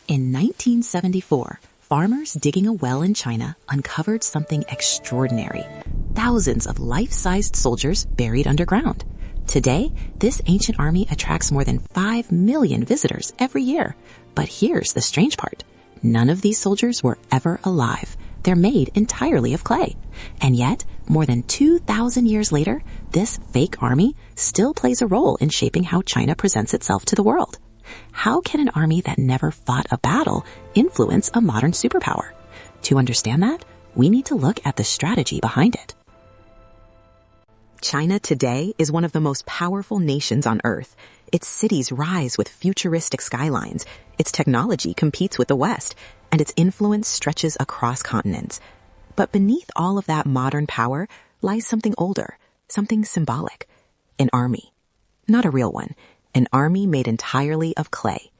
In 1974, farmers digging a well in China uncovered something extraordinary. Thousands of life-sized soldiers buried underground. Today, this ancient army attracts more than 5 million visitors every year. But here's the strange part. None of these soldiers were ever alive. They're made entirely of clay. And yet, more than 2,000 years later, this fake army still plays a role in shaping how China presents itself to the world. How can an army that never fought a battle influence a modern superpower? To understand that, we need to look at the strategy behind it. China today is one of the most powerful nations on Earth. Its cities rise with futuristic skylines, its technology competes with the West, and its influence stretches across continents. But beneath all of that modern power lies something older, something symbolic. An army. Not a real one. An army made entirely of clay.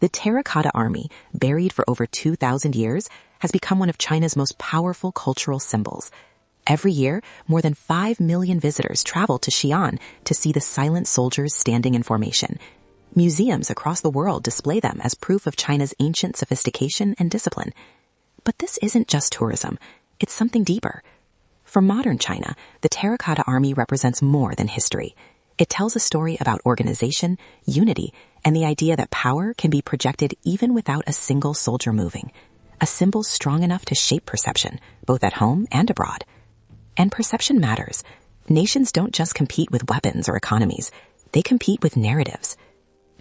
The Terracotta Army, buried for over 2,000 years, has become one of China's most powerful cultural symbols. Every year, more than 5 million visitors travel to Xi'an to see the silent soldiers standing in formation. Museums across the world display them as proof of China's ancient sophistication and discipline. But this isn't just tourism. It's something deeper. For modern China, the Terracotta Army represents more than history. It tells a story about organization, unity, and the idea that power can be projected even without a single soldier moving. A symbol strong enough to shape perception, both at home and abroad. And perception matters. Nations don't just compete with weapons or economies. They compete with narratives.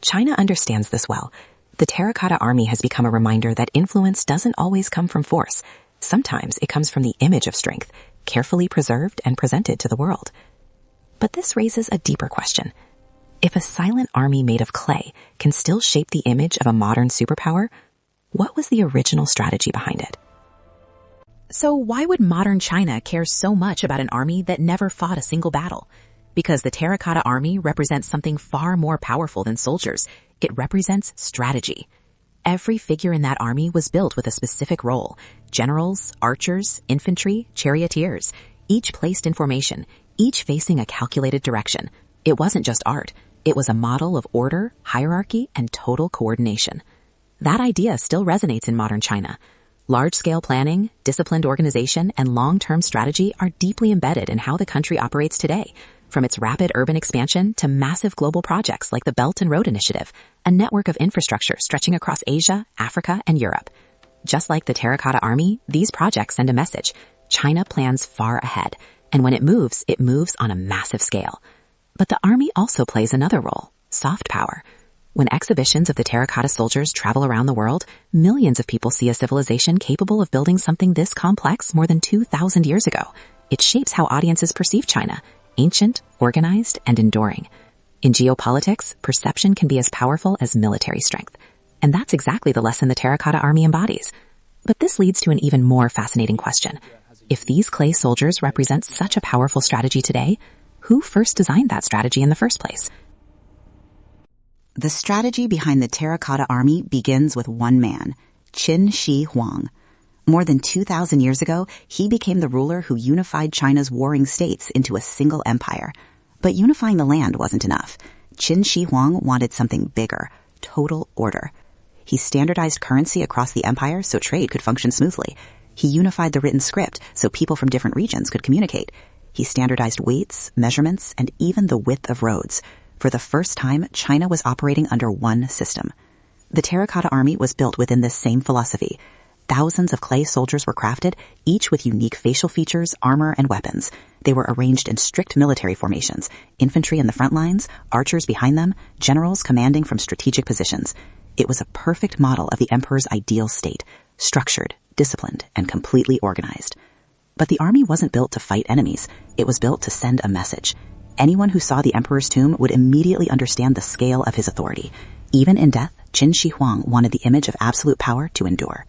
China understands this well. The Terracotta Army has become a reminder that influence doesn't always come from force. Sometimes it comes from the image of strength, carefully preserved and presented to the world. But this raises a deeper question. If a silent army made of clay can still shape the image of a modern superpower, what was the original strategy behind it? So why would modern China care so much about an army that never fought a single battle? Because the Terracotta Army represents something far more powerful than soldiers. It represents strategy. Every figure in that army was built with a specific role. Generals, archers, infantry, charioteers, each placed in formation, each facing a calculated direction. It wasn't just art. It was a model of order, hierarchy, and total coordination. That idea still resonates in modern China. Large-scale planning, disciplined organization, and long-term strategy are deeply embedded in how the country operates today, from its rapid urban expansion to massive global projects like the Belt and Road Initiative, a network of infrastructure stretching across Asia, Africa, and Europe. Just like the Terracotta Army, these projects send a message. China plans far ahead, and when it moves on a massive scale. But the army also plays another role, soft power. When exhibitions of the terracotta soldiers travel around the world, millions of people see a civilization capable of building something this complex more than 2,000 years ago. It shapes how audiences perceive China, ancient, organized, and enduring. In geopolitics, perception can be as powerful as military strength. And that's exactly the lesson the Terracotta Army embodies. But this leads to an even more fascinating question. If these clay soldiers represent such a powerful strategy today, who first designed that strategy in the first place? The strategy behind the Terracotta Army begins with one man, Qin Shi Huang. More than 2,000 years ago, he became the ruler who unified China's warring states into a single empire. But unifying the land wasn't enough. Qin Shi Huang wanted something bigger, total order. He standardized currency across the empire so trade could function smoothly. He unified the written script so people from different regions could communicate. He standardized weights, measurements, and even the width of roads. For the first time, China was operating under one system. The Terracotta Army was built within this same philosophy. Thousands of clay soldiers were crafted, each with unique facial features, armor, and weapons. They were arranged in strict military formations, infantry in the front lines, archers behind them, generals commanding from strategic positions. It was a perfect model of the emperor's ideal state, structured, disciplined, and completely organized. But the army wasn't built to fight enemies. It was built to send a message. Anyone who saw the emperor's tomb would immediately understand the scale of his authority. Even in death, Qin Shi Huang wanted the image of absolute power to endure.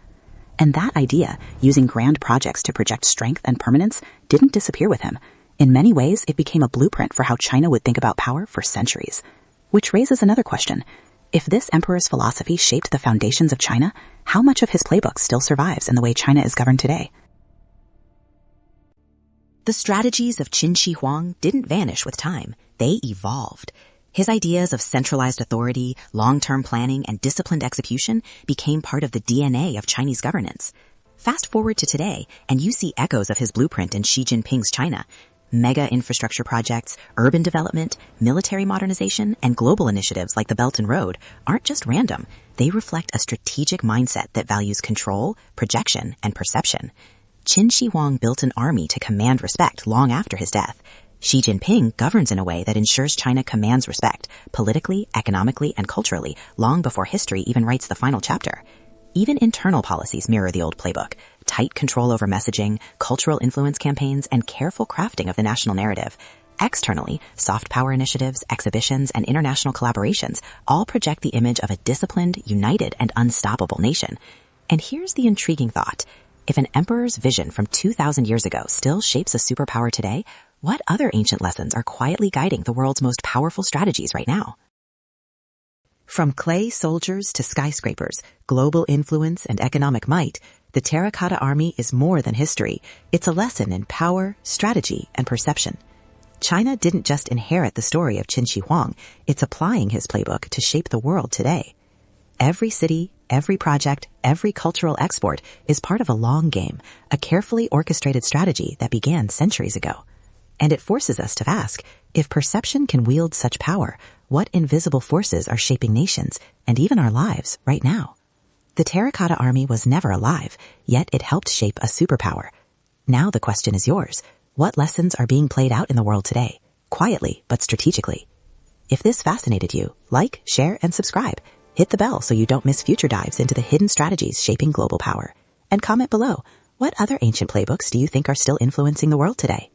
And that idea, using grand projects to project strength and permanence, didn't disappear with him. In many ways, it became a blueprint for how China would think about power for centuries. Which raises another question. If this emperor's philosophy shaped the foundations of China, how much of his playbook still survives in the way China is governed today? The strategies of Qin Shi Huang didn't vanish with time. They evolved. His ideas of centralized authority, long-term planning, and disciplined execution became part of the DNA of Chinese governance. Fast forward to today, and you see echoes of his blueprint in Xi Jinping's China. Mega infrastructure projects, urban development, military modernization, and global initiatives like the Belt and Road aren't just random. They reflect a strategic mindset that values control, projection, and perception. Qin Shi Huang built an army to command respect long after his death. Xi Jinping governs in a way that ensures China commands respect, politically, economically, and culturally, long before history even writes the final chapter. Even internal policies mirror the old playbook. Tight control over messaging, cultural influence campaigns, and careful crafting of the national narrative. Externally, soft power initiatives, exhibitions, and international collaborations all project the image of a disciplined, united, and unstoppable nation. And here's the intriguing thought. If an emperor's vision from 2,000 years ago still shapes a superpower today, what other ancient lessons are quietly guiding the world's most powerful strategies right now? From clay soldiers to skyscrapers, global influence and economic might, the Terracotta Army is more than history. It's a lesson in power, strategy, and perception. China didn't just inherit the story of Qin Shi Huang, it's applying his playbook to shape the world today. Every city, every project, every cultural export is part of a long game, a carefully orchestrated strategy that began centuries ago. And it forces us to ask, if perception can wield such power, what invisible forces are shaping nations and even our lives right now? The Terracotta Army was never alive, yet it helped shape a superpower. Now the question is yours. What lessons are being played out in the world today, quietly but strategically? If this fascinated you, like, share, and subscribe. Hit the bell so you don't miss future dives into the hidden strategies shaping global power. And comment below, what other ancient playbooks do you think are still influencing the world today?